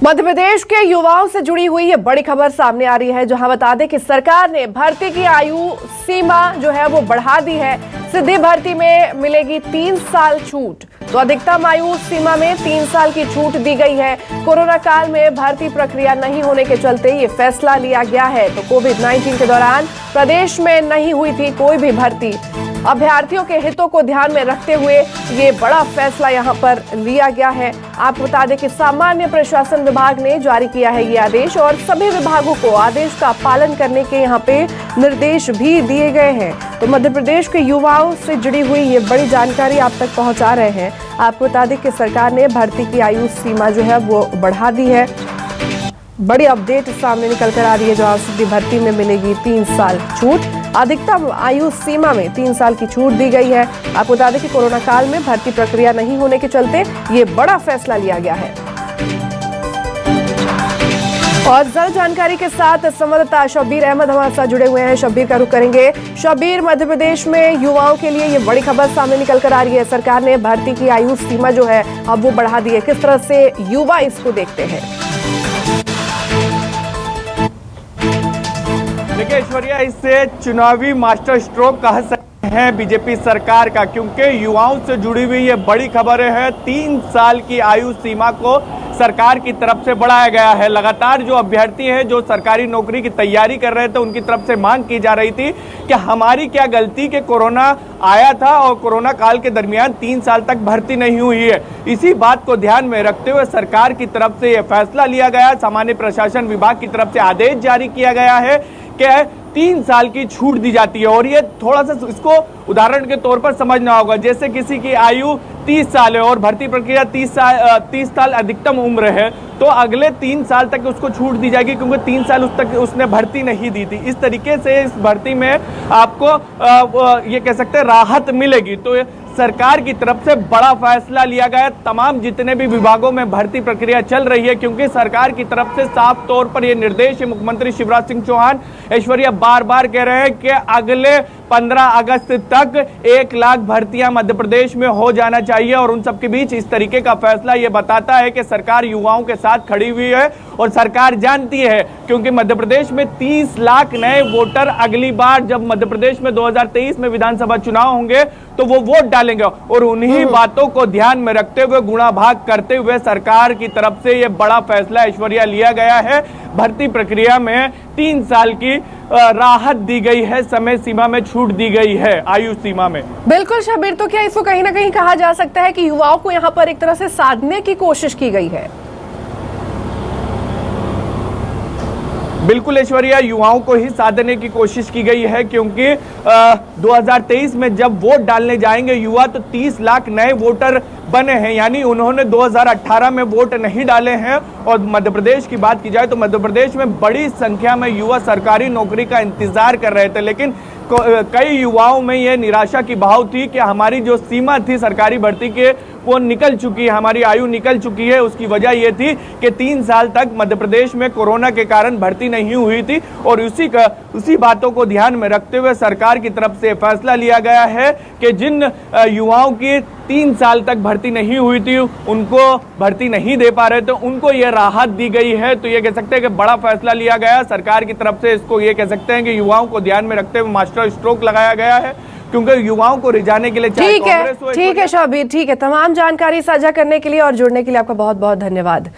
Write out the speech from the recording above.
मध्य प्रदेश के युवाओं से जुड़ी हुई ये बड़ी खबर सामने आ रही है, जहां बता दें कि सरकार ने भर्ती की आयु सीमा जो है वो बढ़ा दी है। सीधी भर्ती में मिलेगी 3 साल छूट, तो अधिकतम आयु सीमा में 3 साल की छूट दी गई है। कोरोना काल में भर्ती प्रक्रिया नहीं होने के चलते ये फैसला लिया गया है। तो कोविड-19 के दौरान प्रदेश में नहीं हुई थी कोई भी भर्ती। अभ्यर्थियों के हितों को ध्यान में रखते हुए ये बड़ा फैसला यहां पर लिया गया है। आपको बता दें कि सामान्य प्रशासन विभाग ने जारी किया है ये आदेश, और सभी विभागों को आदेश का पालन करने के यहां पे निर्देश भी दिए गए हैं। तो मध्य प्रदेश के युवाओं से जुड़ी हुई ये बड़ी जानकारी आप तक पहुंचा रहे हैं। आपको बता दें कि सरकार ने भर्ती की आयु सीमा जो है वो बढ़ा दी है। बड़ी अपडेट सामने निकल कर आ रही है, जहां सीधी भर्ती में मिलेगी 3 साल छूट। अधिकतम आयु सीमा में 3 साल की छूट दी गई है। आपको बता दें कि कोरोना काल में भर्ती प्रक्रिया नहीं होने के चलते ये बड़ा फैसला लिया गया है। और ज्यादा जानकारी के साथ संवाददाता शब्बीर अहमद हमारे साथ जुड़े हुए हैं। शब्बीर का रुख करेंगे। शब्बीर, मध्य प्रदेश में युवाओं के लिए ये बड़ी खबर सामने निकल कर आ रही है। सरकार ने भर्ती की आयु सीमा जो है अब वो बढ़ा दी है। किस तरह से युवा इसको देखते हैं? देखिए ऐश्वर्या, इससे चुनावी मास्टर स्ट्रोक कह सकते हैं बीजेपी सरकार का, क्योंकि युवाओं से जुड़ी हुई ये बड़ी खबर है। 3 साल की आयु सीमा को सरकार की तरफ से बढ़ाया गया है। लगातार जो अभ्यर्थी हैं जो सरकारी नौकरी की तैयारी कर रहे थे, उनकी तरफ से मांग की जा रही थी कि हमारी क्या गलती कि कोरोना आया था और कोरोना काल के दरमियान 3 साल तक भर्ती नहीं हुई है। इसी बात को ध्यान में रखते हुए सरकार की तरफ से यह फैसला लिया गया। सामान्य प्रशासन विभाग की तरफ से आदेश जारी किया गया है कि 3 साल की छूट दी जाती है। और ये थोड़ा सा इसको उदाहरण के तौर पर समझना होगा, जैसे किसी की आयु 30 साल है और भर्ती प्रक्रिया 30 साल अधिकतम उम्र है, तो अगले 3 साल तक उसको छूट दी जाएगी, क्योंकि 3 साल उस तक उसने भर्ती नहीं दी थी। इस तरीके से इस भर्ती में आपको ये कह सकते हैं राहत मिलेगी। तो सरकार की तरफ से बड़ा फैसला लिया गया। तमाम जितने भी विभागों में भर्ती प्रक्रिया चल रही है, क्योंकि सरकार की तरफ से साफ तौर पर यह निर्देश है। मुख्यमंत्री शिवराज सिंह चौहान ऐश्वर्या बार बार कह रहे हैं कि अगले 15 अगस्त तक 1 लाख भर्तियां मध्य प्रदेश में हो जाना चाहिए। और उन सबके बीच इस तरीके का फैसला यह बताता है कि सरकार युवाओं के साथ खड़ी हुई है। और सरकार जानती है, क्योंकि मध्य प्रदेश में 30 लाख नए वोटर अगली बार जब मध्य प्रदेश में 2023 में विधानसभा चुनाव होंगे तो वो वोट डालेंगे। और उन्हीं बातों को ध्यान में रखते हुए, गुणा भाग करते हुए सरकार की तरफ से यह बड़ा फैसला ऐश्वर्या लिया गया है। भर्ती प्रक्रिया में 3 साल की राहत दी गई है, समय सीमा में छूट दी गई है, आयु सीमा में। बिल्कुल शब्बीर, तो क्या इसको कहीं ना कहीं कहा जा सकता है कि युवाओं को यहाँ पर एक तरह से साधने की कोशिश की गई है? बिल्कुल ऐश्वर्या, युवाओं को ही साधने की कोशिश की गई है, क्योंकि 2023 में जब वोट डालने जाएंगे युवा, तो 30 लाख नए वोटर बने हैं, यानी उन्होंने 2018 में वोट नहीं डाले हैं। और मध्य प्रदेश की बात की जाए तो मध्य प्रदेश में बड़ी संख्या में युवा सरकारी नौकरी का इंतजार कर रहे थे, लेकिन कई युवाओं में यह निराशा की भाव थी कि हमारी जो सीमा थी सरकारी भर्ती के वो निकल चुकी है, हमारी आयु निकल चुकी है। उसकी वजह यह थी कि 3 साल तक मध्य प्रदेश में कोरोना के कारण भर्ती नहीं हुई थी। और उसी बातों को ध्यान में रखते हुए सरकार की तरफ से फैसला लिया गया है कि जिन युवाओं की 3 साल तक भर्ती नहीं हुई थी, उनको भर्ती नहीं दे पा रहे थे, उनको यह राहत दी गई है। तो ये कह सकते हैं कि बड़ा फैसला लिया गया सरकार की तरफ से। इसको ये कह सकते हैं कि युवाओं को ध्यान में रखते हुए मास्टर स्ट्रोक लगाया गया है, क्योंकि युवाओं को रिझाने के लिए ठीक है शब्बीर, ठीक है। तमाम जानकारी साझा करने के लिए और जुड़ने के लिए आपका बहुत बहुत धन्यवाद।